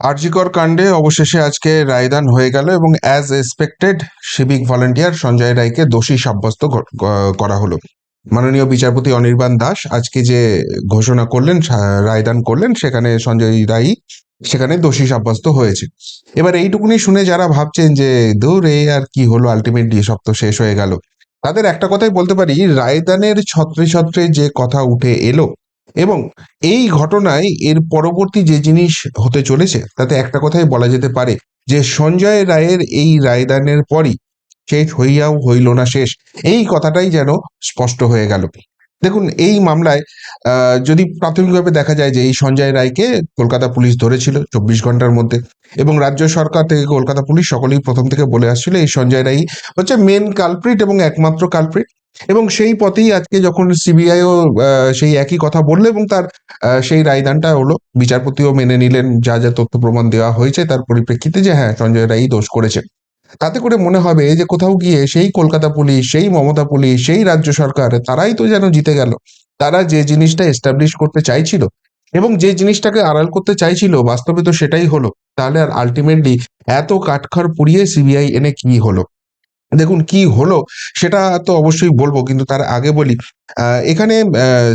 আরজিকর কাণ্ডে অবশেষে আজকে রায়দান হয়ে গেল এবং as expected civic volunteer Sanjay রায়কে দোষী সাব্যস্ত করা হলো। মাননীয় বিচারপতি অনির্বাণ দাস আজকে যে ঘোষণা করলেন, রায়দান করলেন, সেখানে সঞ্জয় রায় সেখানে দোষী সাব্যস্ত হয়েছে। এবার এইটুকুনি শুনে যারা ভাবছেন যে দূর এ আর কি হলো, আলটিমেটলি সব তো শেষ হয়ে গেল, তাদের একটা কথাই বলতে পারি, রায়দানের ছত্রে ছত্রে যে কথা উঠে এলো এবং এই ঘটনায় এর পরবর্তী যে জিনিস হতে চলেছে তাতে একটা কথাই বলা যেতে পারে যে সঞ্জয় রায়ের এই রায়দানের পরই শেষ হইয়াও হইল না শেষ, এই কথাটাই যেন স্পষ্ট হয়ে গেল। দেখুন, এই মামলায় যদি প্রাথমিকভাবে দেখা যায় যে এই সঞ্জয় রায়কে কলকাতা পুলিশ ধরেছিল 24 ঘন্টার মধ্যে, এবং রাজ্য সরকার থেকে কলকাতা পুলিশ সকলেই প্রথম থেকে বলে আসছিল এই সঞ্জয় রায় হচ্ছে মেন কালপ্রিট এবং একমাত্র কালপ্রিট। এবং সেই পথেই আজকে যখন সিবিআইও সেই একই কথা বললো এবং তার সেই রায়দানটা হলো, বিচারপতিও মেনে নিলেন যা যা তথ্য প্রমাণ দেওয়া হয়েছে তার পরিপ্রেক্ষিতে যে হ্যাঁ সঞ্জয় রায়ই দোষ করেছে। তাতে করে মনে হবে যে কোথাও গিয়ে সেই কলকাতা পুলিশ, সেই মমতা পুলিশ, সেই রাজ্য সরকার তারাই তো যেন জিতে গেল। তারা যে জিনিসটা এস্টাবলিশ করতে চাইছিল এবং যে জিনিসটাকে আড়াল করতে চাইছিল বাস্তবে তো সেটাই হলো। তাহলে আর আলটিমেটলি এত কাঠখড় পুড়িয়ে সিবিআই এনে কি হলো? দেখুন, কি হলো সেটা তো অবশ্যই বলবো, কিন্তু তার আগে বলি এখানে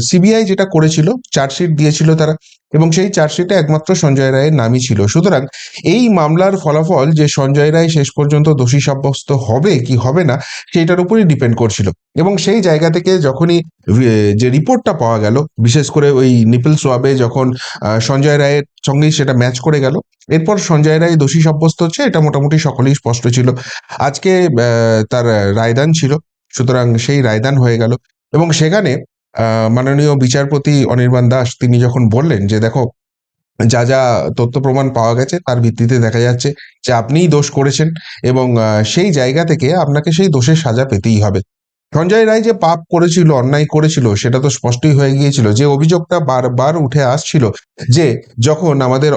সিবিআই যেটা করেছিল, চার্জশিট দিয়েছিল তারা, এবং সেই চার্জশিটে একমাত্র সঞ্জয় রায়ের নামই ছিল। সুতরাং এই মামলার ফলাফল যে সঞ্জয় রায় শেষ পর্যন্ত দোষী সাব্যস্ত হবে কি হবে না সেইটার উপরই ডিপেন্ড করছিল। এবং সেই জায়গা থেকে যখনই যে রিপোর্টটা পাওয়া গেল, বিশেষ করে ওই নিপল সোয়াবে যখন সঞ্জয় রায়ের সঙ্গেই সেটা ম্যাচ করে গেল, এরপর সঞ্জয় রায় দোষী সাব্যস্ত হচ্ছে এটা মোটামুটি সকলেই স্পষ্ট ছিল। আজকে তার রায়দান ছিল, সুতরাং সেই রায়দান হয়ে গেল। এবং সেখানে মাননীয় বিচারপতি অনির্বাণ দাস তিনি যখন বললেন যে দেখো, যা যা তথ্য প্রমাণ পাওয়া গেছে তার ভিত্তিতে দেখা যাচ্ছে যে আপনিই দোষ করেছেন এবং সেই জায়গা থেকে আপনাকে সেই দোষের সাজা পেতেই হবে। সঞ্জয় রায় যে পাপ করেছিল, অন্যায় করেছিল, সেটা তো স্পষ্টই হয়ে গিয়েছিল। যে অভিযোগটা বারবার উঠে আসছিল যে যখন আমাদের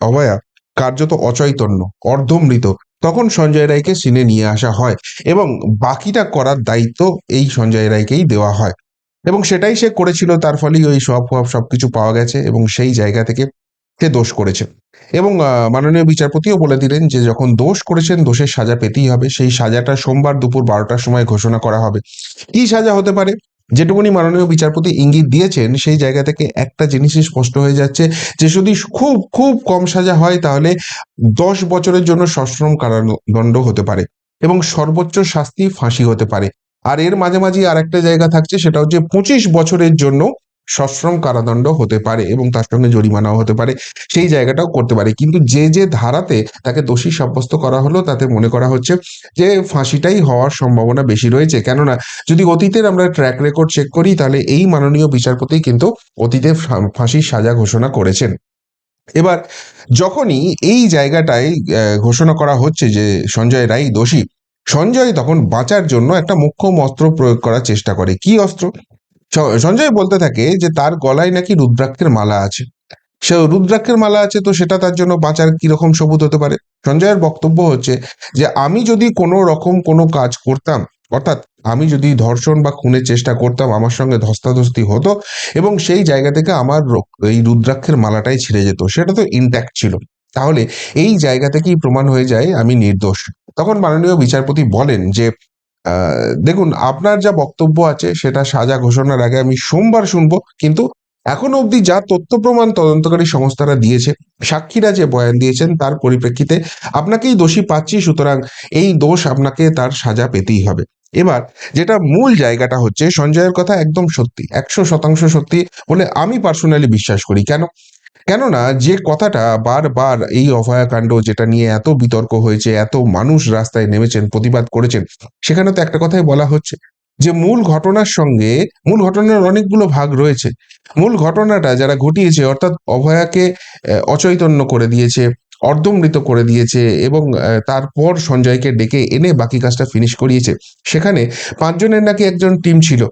অভয়া কার্যত অচৈতন্য, অর্ধমৃত, তখন সঞ্জয় রায়কে সিনে নিয়ে আসা হয় এবং বাকিটা করার দায়িত্ব এই সঞ্জয় রায়কেই দেওয়া হয়। এবং সেটাই সে করেছিল, তার ফলেই ওই সব সবকিছু পাওয়া গেছে এবং সেই জায়গা থেকে সে দোষ করেছে। এবং মাননীয় বিচারপতিও বলে দিলেন যে যখন দোষ করেছেন দোষের সাজা পেতেই হবে। সেই সাজাটা সোমবার দুপুর 12টার সময় ঘোষণা করা হবে। কি সাজা হতে পারে, যেটুকুনি মাননীয় বিচারপতি ইঙ্গিত দিয়েছেন সেই জায়গা থেকে একটা জিনিসই স্পষ্ট হয়ে যাচ্ছে যে যদি খুব খুব কম সাজা হয় তাহলে 10 বছরের জন্য সশ্রম কারাদণ্ড হতে পারে এবং সর্বোচ্চ শাস্তি ফাঁসি হতে পারে। আর এর মাঝামাঝি আর একটা জায়গা থাকছে, সেটা হচ্ছে 25 বছরের জন্য সশ্রম কারাদণ্ড হতে পারে এবং তার সঙ্গে জরিমানাও হতে পারে। সেই জায়গাটাও করতে পারে, কিন্তু যে যে ধারাতে তাকে দোষী সাব্যস্ত করা হলো তাতে মনে করা হচ্ছে যে ফাঁসিটাই হওয়ার সম্ভাবনা বেশি রয়েছে। কেননা যদি অতীতের আমরা ট্র্যাক রেকর্ড চেক করি তাহলে এই মাননীয় বিচারপতি কিন্তু অতীতে ফাঁসির সাজা ঘোষণা করেছেন। এবার যখনই এই জায়গাটায় ঘোষণা করা হচ্ছে যে সঞ্জয় রায় দোষী, সঞ্জয় তখন বাঁচার জন্য একটা মোক্ষম অস্ত্র প্রয়োগ করার চেষ্টা করে। কি অস্ত্র? সঞ্জয় বলতে থাকে যে তার গলায় নাকি রুদ্রাক্ষের মালা আছে। সে রুদ্রাক্ষের মালা আছে, তো সেটা তার জন্য বাঁচার কিরকম সবুত হতে পারে? সঞ্জয়ের বক্তব্য হচ্ছে যে আমি যদি কোনো রকম কোনো কাজ করতাম, অর্থাৎ আমি যদি ধর্ষণ বা খুনের চেষ্টা করতাম, আমার সঙ্গে ধস্তাধস্তি হতো এবং সেই জায়গা থেকে আমার এই রুদ্রাক্ষের মালাটাই ছিঁড়ে যেত, সেটা তো ইনট্যাক্ট ছিল, তাহলে এই জায়গা থেকেই প্রমাণ হয়ে যায় আমি নির্দোষ। তখন মাননীয় বিচারপতি বলেন যে দেখুন, আপনার যা বক্তব্য আছে সেটা সাজা ঘোষণার আগে আমি সোমবার শুনবো, কিন্তু এখনো অবধি যা তথ্য প্রমাণ তদন্তকারী সংস্থারা দিয়েছে, সাক্ষীরা যে বয়ান দিয়েছেন তার পরিপ্রেক্ষিতে আপনাকেই দোষী পাচ্ছি, সুতরাং এই দোষ আপনাকে তার সাজা পেতেই হবে। এবার যেটা মূল জায়গাটা হচ্ছে, সঞ্জয়ের কথা একদম সত্যি, 100% সত্যি বলে আমি পার্সোনালি বিশ্বাস করি। কেন? কেননা যে কথাটা বারবার এই অভয়াকাণ্ড যেটা নিয়ে এত বিতর্ক হয়েছে, এত মানুষ রাস্তায় নেমেছেন, প্রতিবাদ করেছেন, সেখানে তো একটা কথাই বলা হচ্ছে যে মূল ঘটনার অনেকগুলো ভাগ রয়েছে। মূল ঘটনাটা যারা ঘটিয়েছে, অর্থাৎ অভয়াকে অচৈতন্য করে দিয়েছে, অর্ধমৃত করে দিয়েছে এবং তারপর সঞ্জয়কে ডেকে এনে বাকি কাজটা ফিনিশ করিয়েছে, সেখানে 5 জনের নাকি একজন টিম ছিল।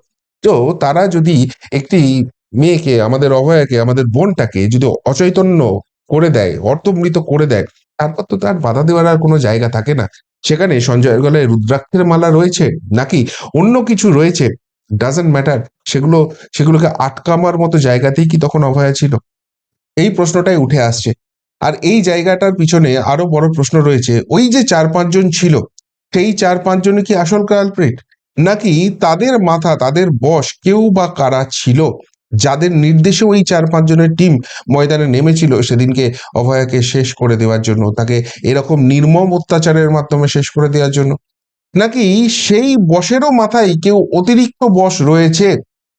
তো তারা যদি একটি মেয়েকে, আমাদের অভয়াকে, আমাদের বোনটাকে যদি অচৈতন্য করে দেয়, অর্ধমৃত করে দেয়, তারপর তো তার বাধা দেওয়ার আর কোনো জায়গা থাকে না। সেখানে সঞ্জয়ের গলায় রুদ্রাক্ষের মালা রয়েছে নাকি অন্য কিছু রয়েছে, ডাজেন্ট ম্যাটার। সেগুলোকে আটকামার মতো জায়গাতেই কি তখন অভয়া ছিল? এই প্রশ্নটাই উঠে আসছে। আর এই জায়গাটার পিছনে আরো বড় প্রশ্ন রয়েছে, ওই যে 4-5 জন ছিল, সেই 4-5 জনই কি আসল কালপ্রিট, নাকি তাদের মাথা, তাদের বস কেউ বা কারা ছিল যাদের নির্দেশে ওই 4-5 জনের টিম ময়দানে নেমেছিল সেদিনকে অভয়াকে শেষ করে দেওয়ার জন্য, তাকে এরকম নির্মম অত্যাচারের মাধ্যমে শেষ করে দেওয়ার জন্য? নাকি সেই বসেরও মাথায় কেউ অতিরিক্ত বস রয়েছে,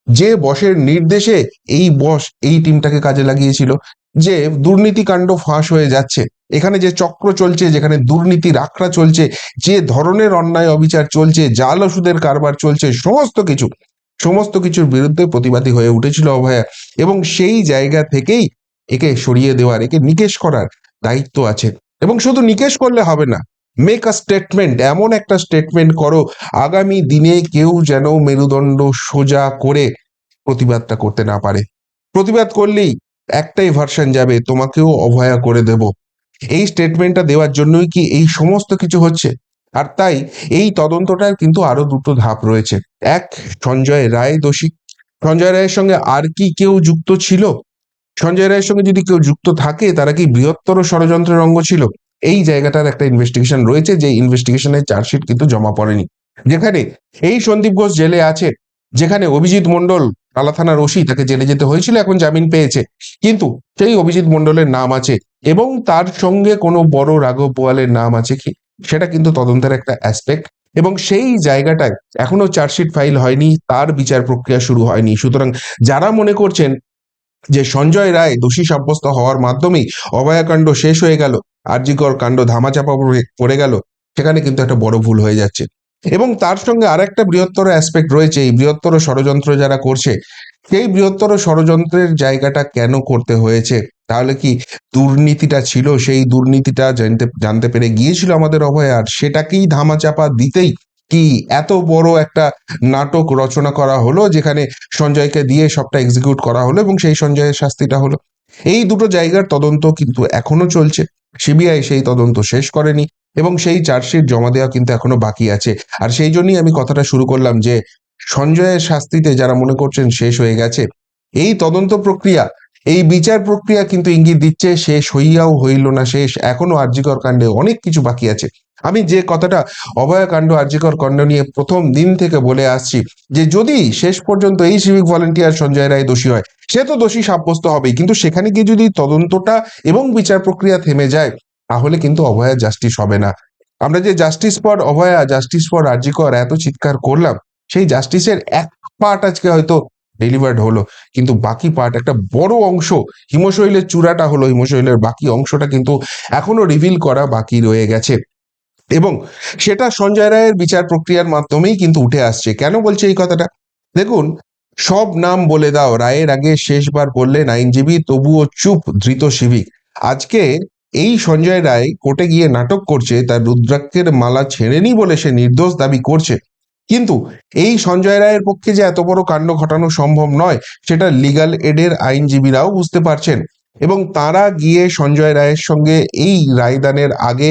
যে বসের নির্দেশে এই বস এই টিমটাকে কাজে লাগিয়েছিল, যে দুর্নীতিকাণ্ড ফাঁস হয়ে যাচ্ছে, এখানে যে চক্র চলছে, যেখানে দুর্নীতির আখড়া চলছে, যে ধরনের অন্যায় অবিচার চলছে, জাল ওষুধের কারবার চলছে, সমস্ত কিছুর বিরুদ্ধে প্রতিবাদী হয়ে উঠেছিল অভয়া। এবং সেই জায়গা থেকেই একে সরিয়ে দেওয়ার, একে নিকেশ করার দায়িত্ব আছে। এবং শুধু নিকেশ করলে হবে না, মেক আ স্টেটমেন্ট, এমন একটা স্টেটমেন্ট করো আগামী দিনে কেউ যেন মেরুদণ্ড সোজা করে প্রতিবাদটা করতে না পারে। প্রতিবাদ করলেই একটাই ভার্সন যাবে, তোমাকেও অভয়া করে দেব। এই স্টেটমেন্টটা দেওয়ার জন্যই কি এই সমস্ত কিছু হচ্ছে? আর তাই এই তদন্তটার কিন্তু আরো দুটো ধাপ রয়েছে। এক, সঞ্জয় রায় দোষী। সঞ্জয় রায়ের সঙ্গে আর কি কেউ যুক্ত ছিল? সঞ্জয় রায়ের সঙ্গে যদি কেউ যুক্ত থাকে, তারা কি বৃহত্তর ষড়যন্ত্রের অঙ্গ ছিল? এই জায়গাটার একটা ইনভেস্টিগেশন রয়েছে, যে ইনভেস্টিগেশনের চার্জশিট কিন্তু জমা পড়েনি। যেখানে এই সন্দীপ ঘোষ জেলে আছে, যেখানে অভিজিৎ মণ্ডল টালা থানার ওসি, তাকে জেলে যেতে হয়েছিল, এখন জামিন পেয়েছে, কিন্তু সেই অভিজিৎ মণ্ডলের নাম আছে, এবং তার সঙ্গে কোনো বড় রাঘব বোয়ালের নাম আছে কি, সেটা কিন্তু তদন্তের একটা অ্যাসপেক্ট। এবং সেই জায়গাটায় এখনো চার্জশিট ফাইল হয়নি, তার বিচার প্রক্রিয়া শুরু হয়নি। সুতরাং যারা মনে করছেন যে সঞ্জয় রায় দোষী সাব্যস্ত হওয়ার মাধ্যমেই অভয়াকাণ্ড শেষ হয়ে গেল, আরজিকর কাণ্ড ধামাচাপা পড়ে গেল, সেখানে কিন্তু একটা বড় ভুল হয়ে যাচ্ছে। এবং তার সঙ্গে আরেকটা বৃহত্তর অ্যাসপেক্ট রয়েছে, এই বৃহত্তর ষড়যন্ত্র যারা করছে, সেই বৃহত্তর ষড়যন্ত্রের জায়গাটা কেন করতে হয়েছে? তাহলে কি দুর্নীতিটা ছিল, সেই দুর্নীতিটা জানতে জানতে পেরে গিয়েছিল আমাদের অভয়, আর সেটাকেই ধামাচাপা দিতেই কি এত বড় একটা নাটক রচনা করা হলো, যেখানে সঞ্জয়কে দিয়ে সবটা এক্সিকিউট করা হলো এবং সেই সঞ্জয়ের শাস্তিটা হলো? এই দুটো জায়গার তদন্ত কিন্তু এখনো চলছে। সিবিআই সেই তদন্ত শেষ করেনি, এবং সেই চার্জশিট জমা দেওয়া কিন্তু এখনো বাকি আছে। আর সেই জন্যই আমি কথাটা শুরু করলাম যে সঞ্জয়ের শাস্তিতে যারা মনে করছেন শেষ হয়ে গেছে, এই তদন্ত প্রক্রিয়া, এই বিচার প্রক্রিয়া কিন্তু ইঙ্গিত দিচ্ছে শেষ হইয়াও হইল না শেষ, এখনো আরজিকর কাণ্ডে অনেক কিছু বাকি আছে। আমি যে কথাটা অভয়াকাণ্ড আরজিকর কাণ্ড নিয়ে প্রথম দিন থেকে বলে আসছি, যে যদি শেষ পর্যন্ত এই সিভিক ভলেন্টিয়ার সঞ্জয় রায় দোষী হয়, সে তো দোষী সাব্যস্ত হবেই, কিন্তু সেখানে গিয়ে যদি তদন্তটা এবং বিচার প্রক্রিয়া থেমে যায়, তাহলে কিন্তু অভয়া জাস্টিস হবে না। আমরা যে justice for Abhaya, justice for RG Kar এত চিৎকার করলাম, সেই জাস্টিসের এক পার্ট আজকে হয়তো ডেলিভার্ড হলো, কিন্তু বাকি পার্ট, একটা বড় অংশ, হিমশৈলের চূড়াটা হলো, হিমশৈলের বাকি অংশটা কিন্তু এখনো রিভিল করা বাকি রয়ে গেছে। এবং সেটা সঞ্জয় রায়ের বিচার প্রক্রিয়ার মাধ্যমেই কিন্তু উঠে আসছে। কেন বলছে এই কথাটা? দেখুন, সব নাম বলে দাও, রায়ের আগে শেষবার বললেন আইনজীবী, তবুও চুপ ধৃত সিভিক। আজকে এই সঞ্জয় রায় কোর্টে গিয়ে নাটক করছে, তার রুদ্রাক্ষের মালা ছেড়েনি বলে সে নির্দোষ দাবি করছে, কিন্তু এই সঞ্জয় রায়ের পক্ষে যে এত বড় কাণ্ড ঘটানো সম্ভব নয়, সেটা লিগাল এডের আইনজীবীরাও বুঝতে পারছেন। এবং তারা গিয়ে সঞ্জয় রায়ের সঙ্গে এই রায়দানের আগে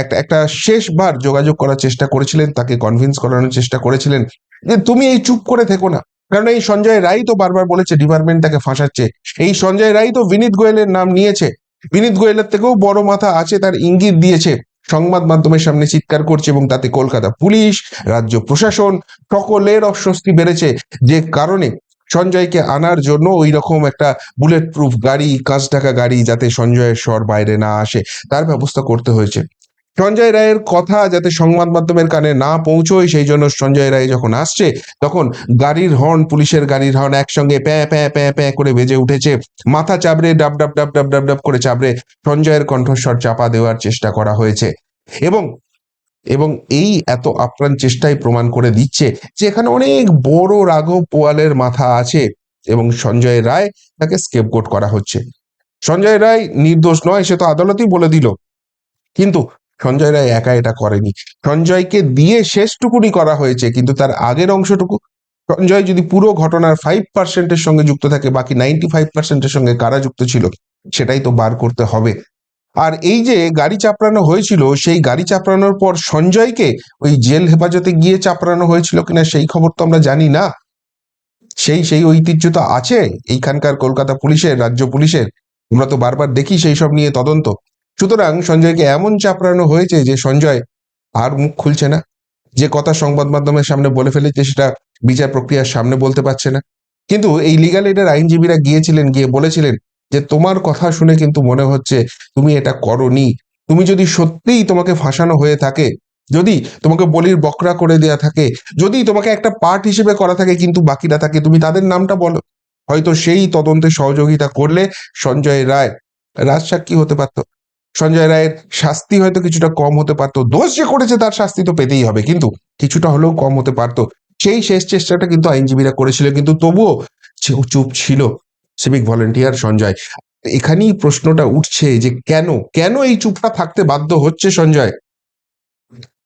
একটা একটা শেষবার যোগাযোগ করার চেষ্টা করেছিলেন, তাকে কনভিন্স করানোর চেষ্টা করেছিলেন যে তুমি এই চুপ করে থেকো না। কারণ এই সঞ্জয় রায় তো বারবার বলেছে ডিপার্টমেন্ট তাকে ফাঁসাচ্ছে, এই সঞ্জয় রায় তো বিনীত গোয়েলের নাম নিয়েছে, বিনীত গোয়েলের থেকেও বড় মাথা আছে, তার ইঙ্গিত দিয়েছে, সংবাদ মাধ্যমের সামনে চিৎকার করছে, এবং তাতে কলকাতা পুলিশ, রাজ্য প্রশাসন, সকলের অস্বস্তি বেড়েছে, যে কারণে সঞ্জয়কে আনার জন্য ওই রকম একটা বুলেট প্রুফ গাড়ি, কাঁচ ঢাকা গাড়ি, যাতে সঞ্জয়ের স্বর বাইরে না আসে, তার ব্যবস্থা করতে হয়েছে। সঞ্জয় রায়ের কথা যাতে সংবাদ মাধ্যমের কানে না পৌঁছয়, সেই জন্য সঞ্জয় রায় যখন আসছে, তখন গাড়ির হর্ন, পুলিশের গাড়ির হর্ন একসঙ্গে প্যাঁ প্যাঁ প্যাঁ প্যাঁ করে বেজে উঠেছে, মাথা চাবড়ে ডাব ডাব ডাব ডাব ডাব ডাব করে চাবড়ে সঞ্জয়ের কণ্ঠস্বর চাপা দেওয়ার চেষ্টা করা হয়েছে। এবং এবং এই এত আপ্রাণ চেষ্টাই প্রমাণ করে দিচ্ছে যে এখানে অনেক বড় রাঘব বোয়ালের মাথা আছে, এবং সঞ্জয় রায় তাকে স্কেপগোট করা হচ্ছে। সঞ্জয় রায় নির্দোষ নয়, সে তো আদালতই বলে দিল, কিন্তু সঞ্জয় রায় একা এটা করেনি। সঞ্জয়কে দিয়ে শেষটুকুনি করা হয়েছে, কিন্তু তার আগের অংশটুকু, সঞ্জয় যদি পুরো ঘটনার 5%-এর সঙ্গে যুক্ত থাকে, বাকি 95%-এর সঙ্গে কারা যুক্ত ছিল, সেটাই তো বার করতে হবে। আর এই যে গাড়ি চাপড়ানো হয়েছিল, সেই গাড়ি চাপড়ানোর পর সঞ্জয়কে ওই জেল হেফাজতে গিয়ে চাপড়ানো হয়েছিল কিনা সেই খবর তো আমরা জানি না। সেই সেই ঐতিহ্য তো আছে এইখানকার কলকাতা পুলিশের, রাজ্য পুলিশের। আমরা তো বারবার দেখি সেই সব নিয়ে তদন্ত। সুতরাং সঞ্জয়কে এমন চাপড়ানো হয়েছে যে সঞ্জয় আর মুখ খুলছে না। যে কথা সংবাদ মাধ্যমের সামনে বলে ফেলেছে সেটা বিচার প্রক্রিয়ার সামনে বলতে পারছে না। কিন্তু এই লিগ্যাল এইডের আইনজীবীরা গিয়েছিলেন, গিয়ে বলেছিলেন যে তোমার কথা শুনে কিন্তু মনে হচ্ছে তুমি এটা করোনি। তুমি যদি সত্যিই তোমাকে ফাঁসানো হয়ে থাকে, যদি তোমাকে বলির বকরা করে দেয়া থাকে, যদি তোমাকে একটা পার্ট হিসেবে করা থাকে কিন্তু বাকিরা থাকে, তুমি তাদের নামটা বলো। হয়তো সেই তদন্তে সহযোগিতা করলে সঞ্জয় রায় রাজসাক্ষী হতে পারত। সঞ্জয় রায়ের শাস্তি হয়তো কিছুটা কম হতে পারতো। দোষ যে করেছে তার শাস্তি তো পেতেই হবে, কিন্তু কিছুটা হলেও কম হতে পারতো। সেই শেষ চেষ্টাটা কিন্তু আইনজীবীরা করেছিল, কিন্তু তবুও চুপ ছিল সিভিক ভলেন্টিয়ার সঞ্জয়। এখানেই প্রশ্নটা উঠছে যে কেন কেন এই চুপটা থাকতে বাধ্য হচ্ছে সঞ্জয়।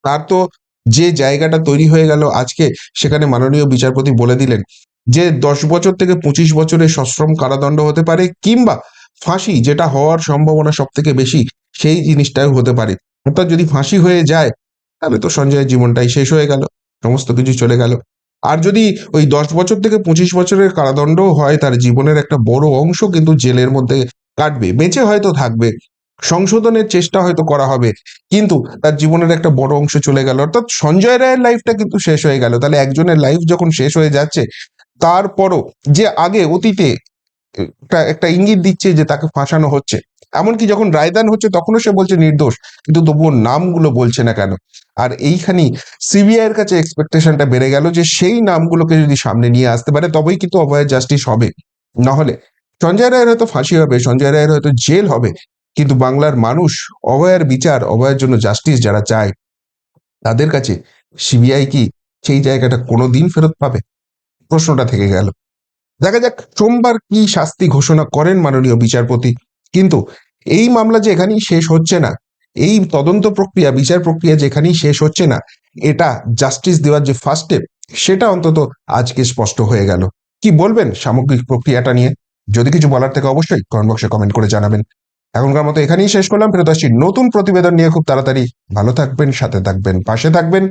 তার তো যে জায়গাটা তৈরি হয়ে গেল আজকে, সেখানে মাননীয় বিচারপতি বলে দিলেন যে 10 বছর থেকে 25 বছরের সশ্রম কারাদণ্ড হতে পারে, কিংবা ফাঁসি, যেটা হওয়ার সম্ভাবনা সব থেকে বেশি, সেই জিনিসটাও হতে পারে। অর্থাৎ যদি ফাঁসি হয়ে যায় তাহলে তো সঞ্জয়ের জীবনটাই শেষ হয়ে গেল, সমস্ত কিছু চলে গেল। আর যদি ওই 10 বছর থেকে 25 বছরের কারাদণ্ডও হয়, তার জীবনের একটা বড় অংশ কিন্তু জেলের মধ্যে কাটবে, বেঁচে হয়তো থাকবে, সংশোধনের চেষ্টা হয়তো করা হবে, কিন্তু তার জীবনের একটা বড় অংশ চলে গেল। অর্থাৎ সঞ্জয় রায়ের লাইফটা কিন্তু শেষ হয়ে গেল। তাহলে একজনের লাইফ যখন শেষ হয়ে যাচ্ছে, তারপরও যে আগে অতীতে একটা একটা ইঙ্গিত দিচ্ছে যে তাকে ফাঁসানো হচ্ছে, এমনকি যখন রায়দান হচ্ছে তখনও সে বলছে নির্দোষ, কিন্তু তবুও নামগুলো বলছে না কেন? আর এইখানেই সিবিআই এর কাছে এক্সপেকটেশনটা বেড়ে গেল যে সেই নামগুলোকে যদি সামনে নিয়ে আসতে পারে তবেই কিন্তু অভয়ের জাস্টিস হবে। নাহলে সঞ্জয় রায়ের হয়তো ফাঁসি হবে, সঞ্জয় রায়ের হয়তো জেল হবে, কিন্তু বাংলার মানুষ অভয়ের বিচার, অভয়ের জন্য জাস্টিস যারা চায়, তাদের কাছে সিবিআই কি সেই জায়গাটা কোনোদিন ফেরত পাবে? প্রশ্নটা থেকে গেল। দেখা যাক সোমবার কি শাস্তি ঘোষণা করেন মাননীয় বিচারপতি। কিন্তু এই মামলা যে এখানেই শেষ হচ্ছে না, এই তদন্ত প্রক্রিয়া, বিচার প্রক্রিয়া যে এখানেই শেষ হচ্ছে না, এটা জাস্টিস দেওয়ার যে ফার্স্ট স্টেপ, সেটা অন্তত আজকে স্পষ্ট হয়ে গেল। কি বলবেন সামগ্রিক প্রক্রিয়াটা নিয়ে? যদি কিছু বলার থেকে অবশ্যই কমেন্ট বক্সে কমেন্ট করে জানাবেন। এখনকার মতো এখানেই শেষ করলাম, ফেরত আসছি নতুন প্রতিবেদন নিয়ে খুব তাড়াতাড়ি। ভালো থাকবেন, সাথে থাকবেন, পাশে থাকবেন।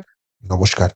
নমস্কার।